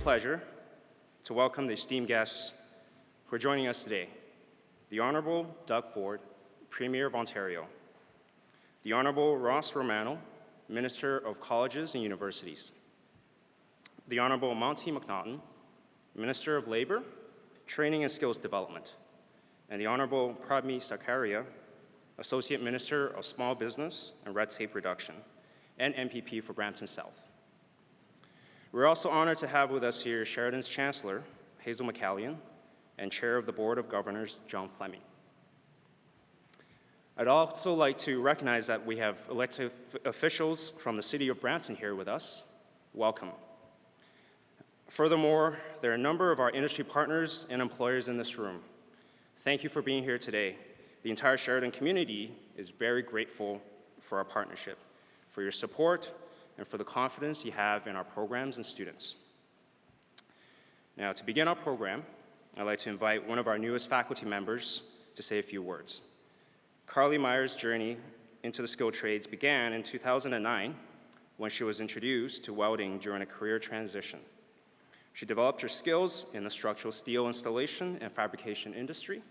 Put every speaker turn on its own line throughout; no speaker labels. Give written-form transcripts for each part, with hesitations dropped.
pleasure to welcome the esteemed guests who are joining us today. The Honorable Doug Ford, Premier of Ontario. The Honorable Ross Romano, Minister of Colleges and Universities. The Honorable Monty McNaughton, Minister of Labour, Training and Skills Development. And the Honorable Pradmi Sakaria, Associate Minister of Small Business and Red Tape Reduction, and MPP for Brampton South. We're also honored to have with us here Sheridan's Chancellor, Hazel McCallion, and Chair of the Board of Governors, John Fleming. I'd also like to recognize that we have elected officials from the City of Brampton here with us. Welcome. Furthermore, there are a number of our industry partners and employers in this room. Thank you for being here today. The entire Sheridan community is very grateful for our partnership, for your support, and for the confidence you have in our programs and students. Now, to begin our program, I'd like to invite one of our newest faculty members to say a few words. Carly Meyer's journey into the skilled trades began in 2009 when she was introduced to welding during a career transition. She developed her skills in the structural steel installation and fabrication industry,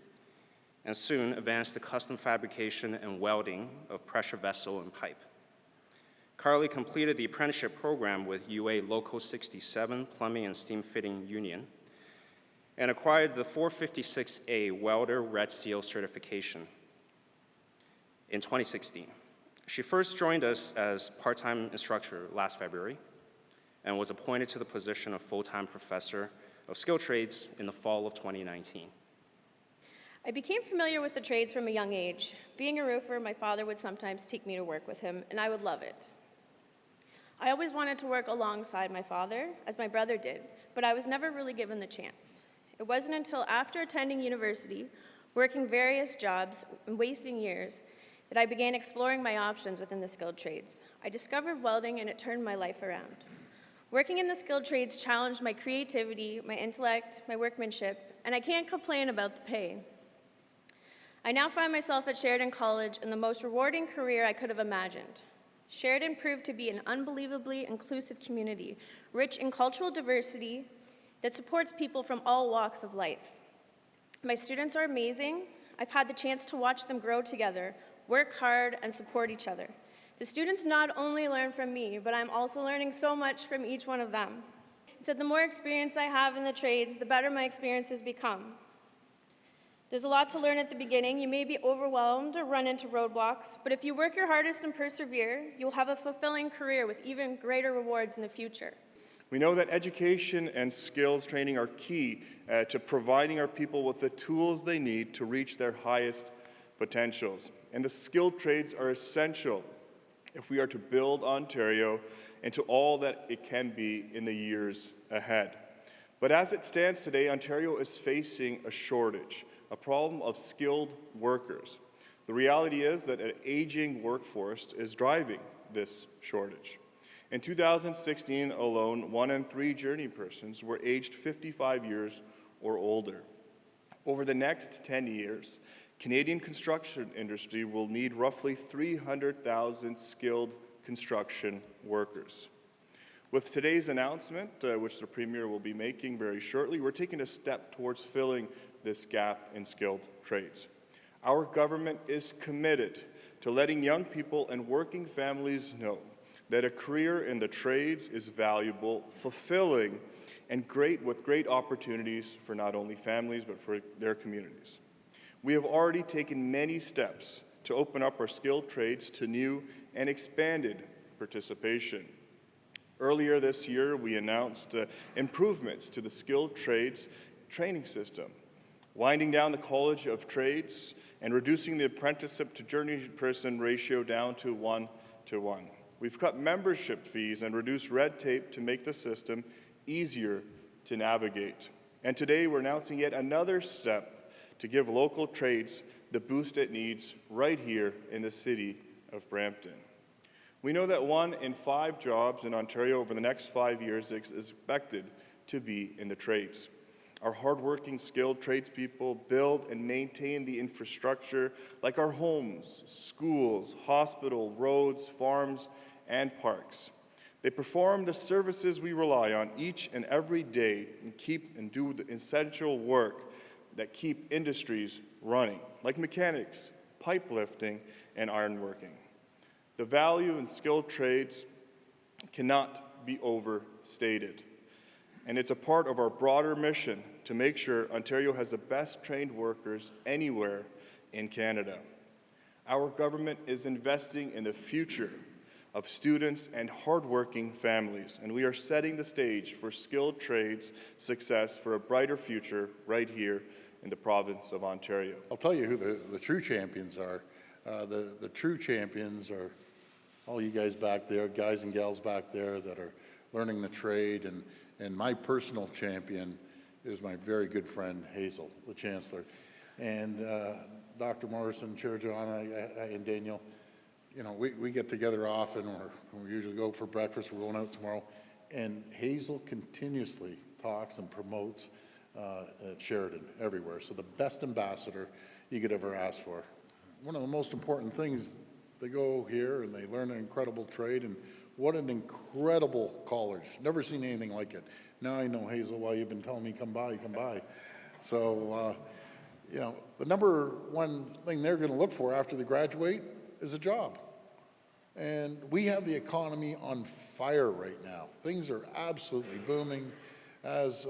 and soon advanced to custom fabrication and welding of pressure vessel and pipe. Carly completed the apprenticeship program with UA Local 67 Plumbing and Steam Fitting Union and acquired the 456A Welder Red Seal certification in 2016. She first joined us as part-time instructor last February and was appointed to the position of full-time professor of skilled trades in the fall of 2019.
I became familiar with the trades from a young age. Being a roofer, my father would sometimes take me to work with him, and I would love it. I always wanted to work alongside my father, as my brother did, but I was never really given the chance. It wasn't until after attending university, working various jobs, and wasting years, that I began exploring my options within the skilled trades. I discovered welding, and it turned my life around. Working in the skilled trades challenged my creativity, my intellect, my workmanship, and I can't complain about the pay. I now find myself at Sheridan College in the most rewarding career I could have imagined. Sheridan proved to be an unbelievably inclusive community, rich in cultural diversity that supports people from all walks of life. My students are amazing. I've had the chance to watch them grow together, work hard, and support each other. The students not only learn from me, but I'm also learning so much from each one of them. It said the more experience I have in the trades, the better my experiences become. There's a lot to learn at the beginning. You may be overwhelmed or run into roadblocks, but if you work your hardest and persevere, you'll have a fulfilling career with even greater rewards in the future.
We know that education and skills training are key to providing our people with the tools they need to reach their highest potentials. And the skilled trades are essential if we are to build Ontario into all that it can be in the years ahead. But as it stands today, Ontario is facing a shortage, a problem of skilled workers. The reality is that an aging workforce is driving this shortage. In 2016 alone, 1 in 3 journey persons were aged 55 years or older. Over the next 10 years, Canadian construction industry will need roughly 300,000 skilled construction workers. With today's announcement, which the Premier will be making very shortly, we're taking a step towards filling this gap in skilled trades. Our government is committed to letting young people and working families know that a career in the trades is valuable, fulfilling, and with great opportunities for not only families but for their communities. We have already taken many steps to open up our skilled trades to new and expanded participation. Earlier this year, we announced improvements to the skilled trades training system, winding down the College of Trades and reducing the apprenticeship to journey person ratio down to 1:1. We've cut membership fees and reduced red tape to make the system easier to navigate. And today we're announcing yet another step to give local trades the boost it needs right here in the city of Brampton. We know that 1 in 5 jobs in Ontario over the next 5 years is expected to be in the trades. Our hardworking, skilled tradespeople build and maintain the infrastructure like our homes, schools, hospital, roads, farms, and parks. They perform the services we rely on each and every day and do the essential work that keep industries running, like mechanics, pipe lifting, and ironworking. The value in skilled trades cannot be overstated. And it's a part of our broader mission to make sure Ontario has the best trained workers anywhere in Canada. Our government is investing in the future of students and hardworking families, and we are setting the stage for skilled trades success for a brighter future right here in the province of Ontario.
I'll tell you who the true champions are. The true champions are all you guys back there, guys and gals back there that are learning the trade, and my personal champion is my very good friend Hazel, the Chancellor. And Dr. Morrison, Chair Joanna, and Daniel, you know, we get together often, we usually go for breakfast, we're going out tomorrow, and Hazel continuously talks and promotes Sheridan everywhere. So the best ambassador you could ever ask for. One of the most important things, they go here and they learn an incredible trade, and what an incredible college. Never seen anything like it. Now I know, Hazel, why you've been telling me come by. So, you know, the number one thing they're going to look for after they graduate is a job. And we have the economy on fire right now. Things are absolutely booming. As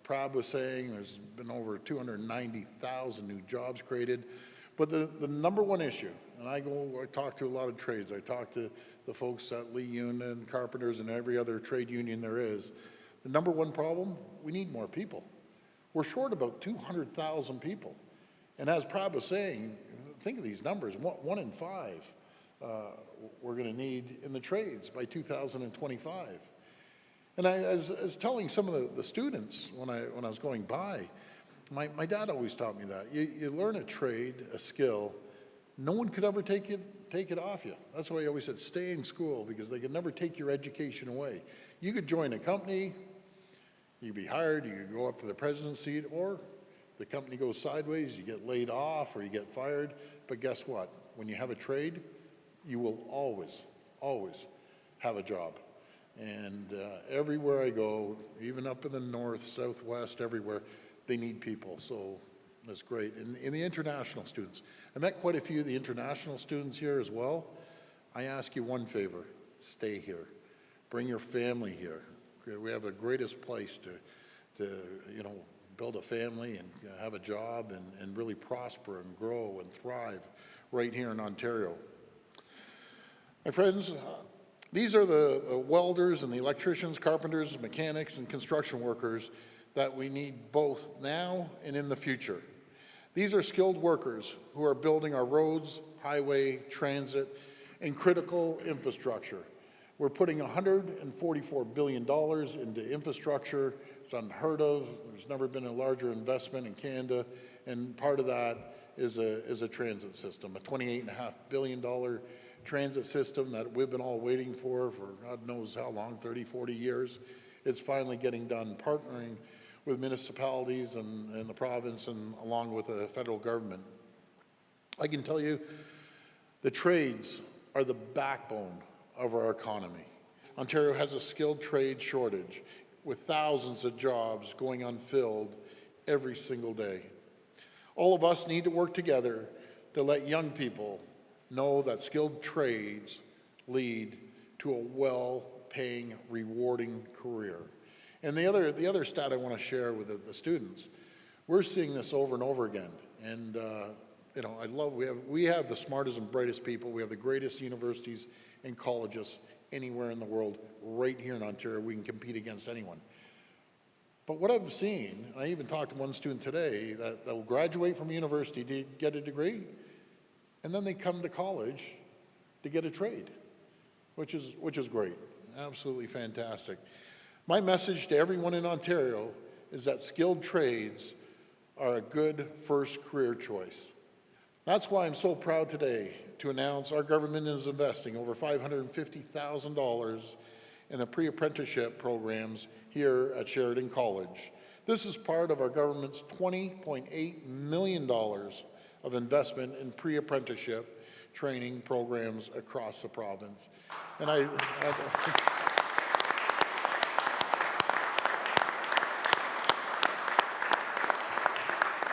Prab was saying, there's been over 290,000 new jobs created. But the number one issue, and I talk to a lot of trades. I talk to the folks at Lee Union, Carpenters, and every other trade union there is. The number one problem, we need more people. We're short about 200,000 people. And as Prab was saying, think of these numbers, 1 in 5 we're going to need in the trades by 2025. And I was telling some of the students when I was going by, my dad always taught me that. You learn a trade, a skill, no one could ever take it off you. That's why he always said, stay in school, because they could never take your education away. You could join a company, you'd be hired, you could go up to the president's seat, or the company goes sideways, you get laid off or you get fired. But guess what? When you have a trade, you will always, always have a job. And everywhere I go, even up in the north, southwest, everywhere, they need people. So that's great. And in the international students, I met quite a few of the international students here as well. I ask you one favor, stay here. Bring your family here. We have the greatest place to you know, build a family and have a job and really prosper and grow and thrive right here in Ontario. My friends, these are the welders and the electricians, carpenters, mechanics, and construction workers that we need both now and in the future. These are skilled workers who are building our roads, highway, transit, and critical infrastructure. We're putting $144 billion into infrastructure. It's unheard of. There's never been a larger investment in Canada, and part of that is a transit system, a $28.5 billion transit system that we've been all waiting for God knows how long, 30, 40 years. It's finally getting done, partnering with municipalities and the province and along with the federal government. I can tell you the trades are the backbone of our economy. Ontario has a skilled trade shortage with thousands of jobs going unfilled every single day. All of us need to work together to let young people know that skilled trades lead to a well-paying, rewarding career. And the other stat I want to share with the students, we're seeing this over and over again. And you know, we have the smartest and brightest people. We have the greatest universities and colleges anywhere in the world. Right here in Ontario, we can compete against anyone. But what I've seen, I even talked to one student today that will graduate from university to get a degree, and then they come to college to get a trade, which is great, absolutely fantastic. My message to everyone in Ontario is that skilled trades are a good first career choice. That's why I'm so proud today to announce our government is investing over $550,000 in the pre-apprenticeship programs here at Sheridan College. This is part of our government's $20.8 million of investment in pre-apprenticeship training programs across the province. And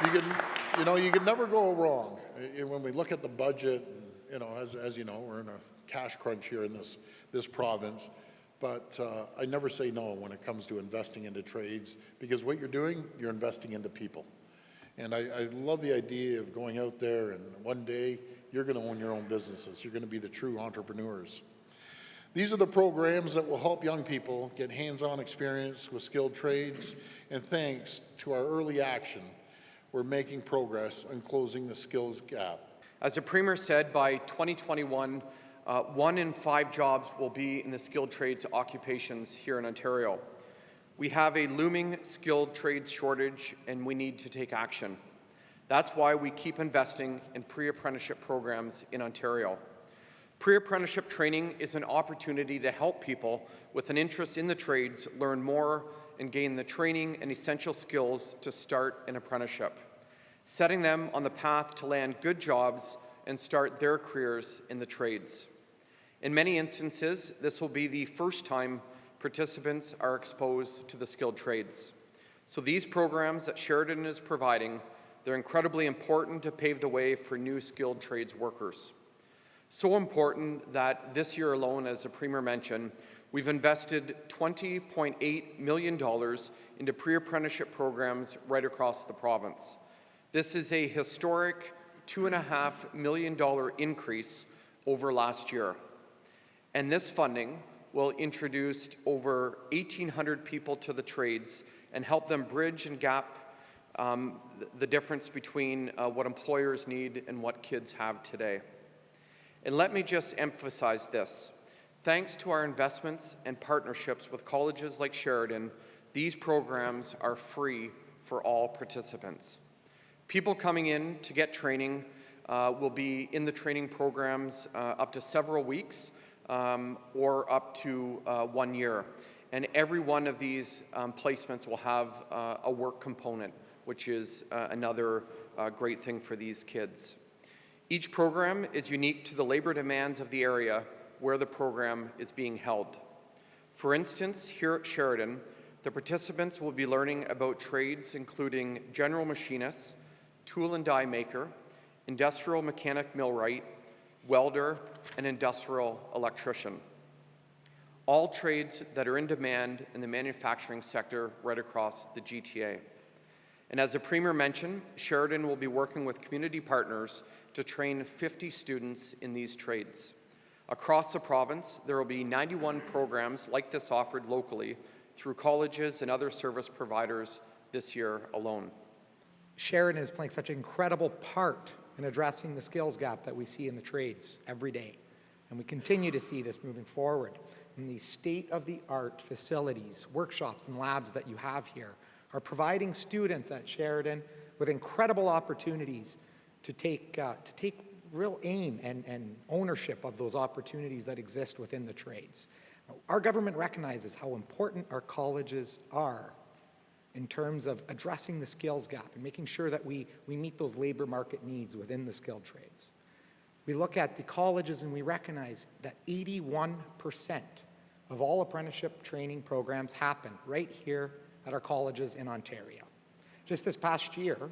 You can never go wrong. When we look at the budget, as you know, we're in a cash crunch here in this province, but I never say no when it comes to investing into trades, because what you're doing, you're investing into people. And I love the idea of going out there and one day you're going to own your own businesses. You're going to be the true entrepreneurs. These are the programs that will help young people get hands-on experience with skilled trades, and thanks to our early action, we're making progress on closing the skills gap.
As the Premier said, by 2021, 1 in 5 jobs will be in the skilled trades occupations here in Ontario. We have a looming skilled trades shortage and we need to take action. That's why we keep investing in pre-apprenticeship programs in Ontario. Pre-apprenticeship training is an opportunity to help people with an interest in the trades learn more and gain the training and essential skills to start an apprenticeship, setting them on the path to land good jobs and start their careers in the trades. In many instances, this will be the first time participants are exposed to the skilled trades. So these programs that Sheridan is providing, they're incredibly important to pave the way for new skilled trades workers. So important that this year alone, as the Premier mentioned, we've invested $20.8 million into pre-apprenticeship programs right across the province. This is a historic $2.5 million increase over last year. And this funding will introduce over 1,800 people to the trades and help them bridge and gap the difference between what employers need and what kids have today. And let me just emphasize this. Thanks to our investments and partnerships with colleges like Sheridan, these programs are free for all participants. People coming in to get training will be in the training programs up to several weeks or up to 1 year. And every one of these placements will have a work component, which is another great thing for these kids. Each program is unique to the labor demands of the area where the program is being held. For instance, here at Sheridan, the participants will be learning about trades including general machinist, tool and die maker, industrial mechanic millwright, welder, and industrial electrician. All trades that are in demand in the manufacturing sector right across the GTA. And as the Premier mentioned, Sheridan will be working with community partners to train 50 students in these trades. Across the province, there will be 91 programs like this offered locally through colleges and other service providers this year alone.
Sheridan is playing such an incredible part in addressing the skills gap that we see in the trades every day. And we continue to see this moving forward. And these state-of-the-art facilities, workshops, and labs that you have here are providing students at Sheridan with incredible opportunities to take real aim and ownership of those opportunities that exist within the trades. Our government recognizes how important our colleges are in terms of addressing the skills gap and making sure that we meet those labor market needs within the skilled trades. We look at the colleges and we recognize that 81% of all apprenticeship training programs happen right here at our colleges in Ontario. Just this past year,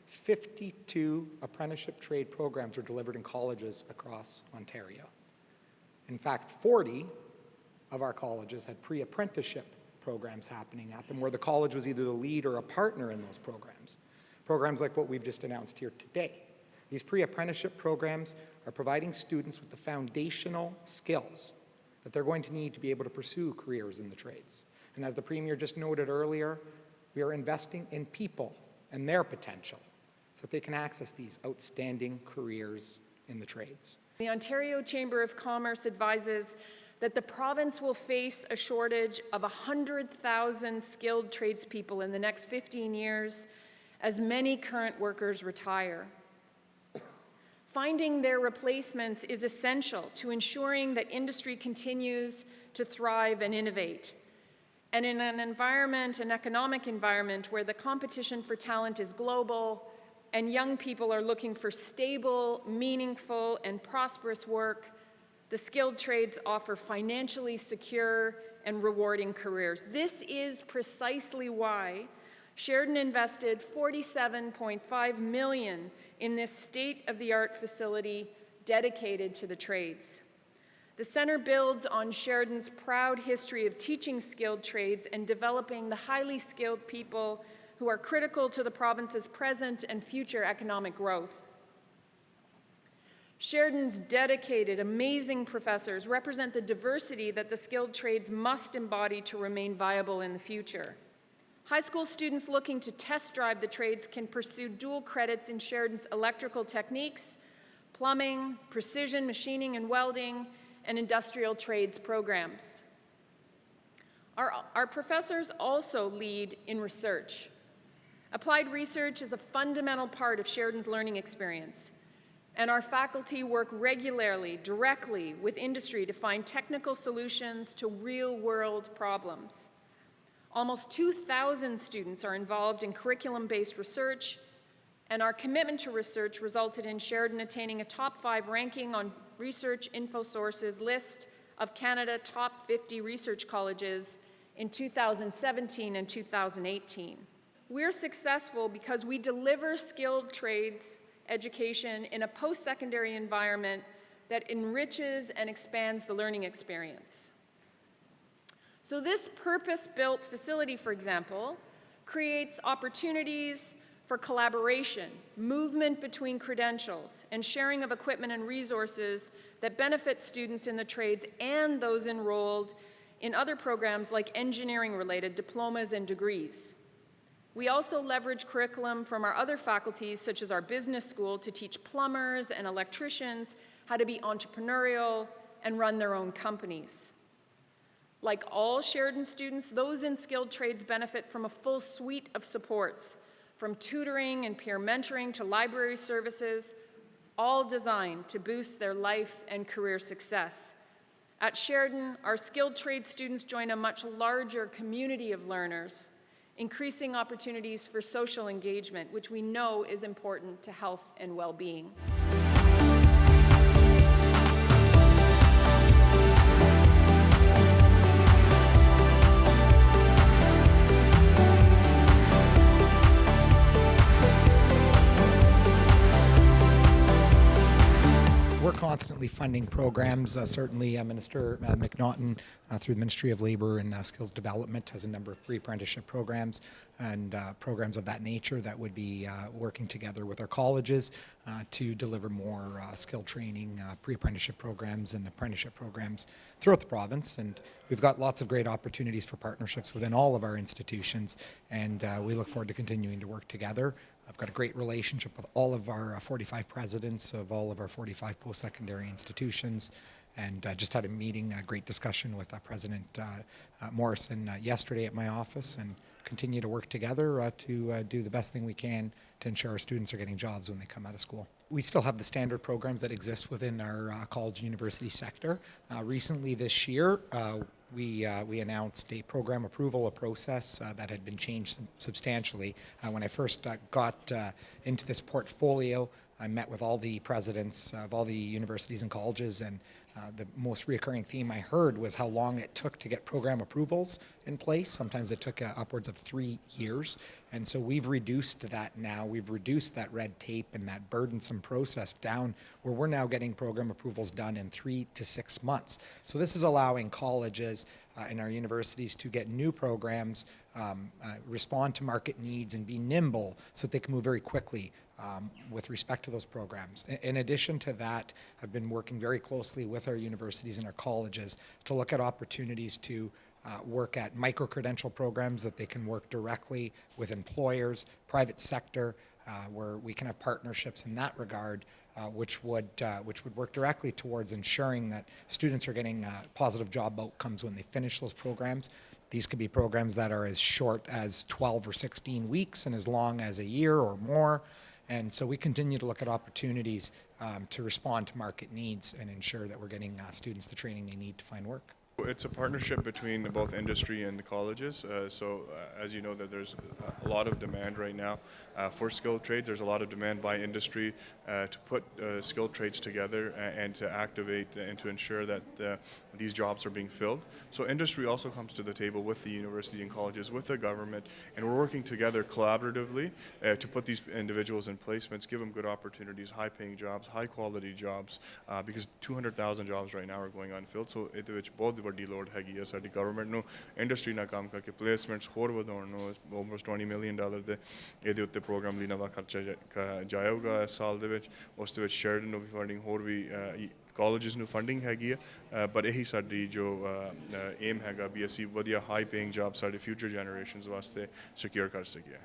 52 apprenticeship trade programs were delivered in colleges across Ontario. In fact, 40 of our colleges had pre-apprenticeship programs happening at them where the college was either the lead or a partner in those programs. Programs like what we've just announced here today. These pre-apprenticeship programs are providing students with the foundational skills that they're going to need to be able to pursue careers in the trades. And as the Premier just noted earlier, we are investing in people and their potential so that they can access these outstanding careers in the trades.
The Ontario Chamber of Commerce advises that the province will face a shortage of 100,000 skilled tradespeople in the next 15 years as many current workers retire. Finding their replacements is essential to ensuring that industry continues to thrive and innovate. And in an economic environment where the competition for talent is global and young people are looking for stable, meaningful, and prosperous work, the skilled trades offer financially secure and rewarding careers. This is precisely why Sheridan invested $47.5 million in this state-of-the-art facility dedicated to the trades. The center builds on Sheridan's proud history of teaching skilled trades and developing the highly skilled people who are critical to the province's present and future economic growth. Sheridan's dedicated, amazing professors represent the diversity that the skilled trades must embody to remain viable in the future. High school students looking to test drive the trades can pursue dual credits in Sheridan's electrical techniques, plumbing, precision machining and welding, and industrial trades programs. Our professors also lead in research. Applied research is a fundamental part of Sheridan's learning experience, and our faculty work regularly, directly with industry to find technical solutions to real-world problems. Almost 2,000 students are involved in curriculum-based research, and our commitment to research resulted in Sheridan attaining a top 5 ranking on Research InfoSource's list of Canada top 50 research colleges in 2017 and 2018. We're successful because we deliver skilled trades education in a post-secondary environment that enriches and expands the learning experience. So this purpose-built facility, for example, creates opportunities for collaboration, movement between credentials, and sharing of equipment and resources that benefit students in the trades and those enrolled in other programs like engineering-related diplomas and degrees. We also leverage curriculum from our other faculties, such as our business school, to teach plumbers and electricians how to be entrepreneurial and run their own companies. Like all Sheridan students, those in skilled trades benefit from a full suite of supports, from tutoring and peer mentoring to library services, all designed to boost their life and career success. At Sheridan, our skilled trade students join a much larger community of learners, increasing opportunities for social engagement, which we know is important to health and well-being.
We're constantly funding programs. Certainly, Minister McNaughton, through the Ministry of Labour and Skills Development, has a number of pre-apprenticeship programs and programs of that nature that would be working together with our colleges to deliver more skill training, pre-apprenticeship programs and apprenticeship programs throughout the province. And we've got lots of great opportunities for partnerships within all of our institutions, and we look forward to continuing to work together. I've got a great relationship with all of our 45 presidents of all of our 45 post-secondary institutions, and just had a meeting, a great discussion with President Morrison yesterday at my office, and continue to work together to do the best thing we can to ensure our students are getting jobs when they come out of school. We still have the standard programs that exist within our college and university sector. Recently this year, we announced a program approval process that had been changed substantially. When I first got into this portfolio, I met with all the presidents of all the universities and colleges, and the most reoccurring theme I heard was how long it took to get program approvals in place. Sometimes it took upwards of 3 years. And so we've reduced that now. We've reduced that red tape and that burdensome process down, where we're now getting program approvals done in 3 to 6 months. So this is allowing colleges and our universities to get new programs, respond to market needs, and be nimble so that they can move very quickly with respect to those programs. In addition to that, I've been working very closely with our universities and our colleges to look at opportunities to work at micro-credential programs that they can work directly with employers, private sector, where we can have partnerships in that regard, which would work directly towards ensuring that students are getting positive job outcomes when they finish those programs. These could be programs that are as short as 12 or 16 weeks and as long as a year or more. And so we continue to look at opportunities to respond to market needs and ensure that we're getting students the training they need to find work.
It's a partnership between both industry and the colleges. As you know, that there's a lot of demand right now for skilled trades. There's a lot of demand by industry to put skilled trades together and to activate and to ensure that these jobs are being filled. So industry also comes to the table with the university and colleges, with the government, and we're working together collaboratively to put these individuals in placements, give them good opportunities, high-paying jobs, high-quality jobs, because 200,000 jobs right now are going unfilled. So ਇਹਦੇ ਵਿੱਚ ਬਹੁਤ ਵੱਡੀ ਲੋੜ ਹੈਗੀ ਹੈ ਸਾਡੀ government ਨੂੰ industry ਨਾਲ ਕੰਮ ਕਰਕੇ ਪਲੇਸਮੈਂਟਸ ਹੋਰ ਵਧਾਉਣ ਨੂੰ ਆਲਮੋਸਟ $20 ਮਿਲੀਅਨ ਦੇ ਇਹਦੇ ਉੱਤੇ ਪ੍ਰੋਗਰਾਮ ਲਈ ਨਵਾਂ ਖਰਚਾ ਜਾਏਗਾ ਇਸ ਸਾਲ ਦੇ ਵਿੱਚ ਉਸ ਦੇ ਵਿੱਚ ਸ਼ੈਰਡਨ ਨੂੰ ਵੀ ਫੰਡਿੰਗ ਹੋਰ ਵੀ ਕਾਲਜਸ ਨੂੰ ਫੰਡਿੰਗ ਹੈਗੀ ਹੈ ਪਰ ਇਹੀ ਸਾਡੀ ਜੋ ਏਮ ਹੈਗਾ ਵੀ ਅਸੀਂ ਵਧੀਆ ਹਾਈ ਪੇਇੰਗ ਜੌਬ ਸਾਡੇ ਫਿਊਚਰ ਜਨਰੇਸ਼ਨਸ ਵਾਸਤੇ ਸਿਕਿਉਰ ਕਰ ਸਕੀਏ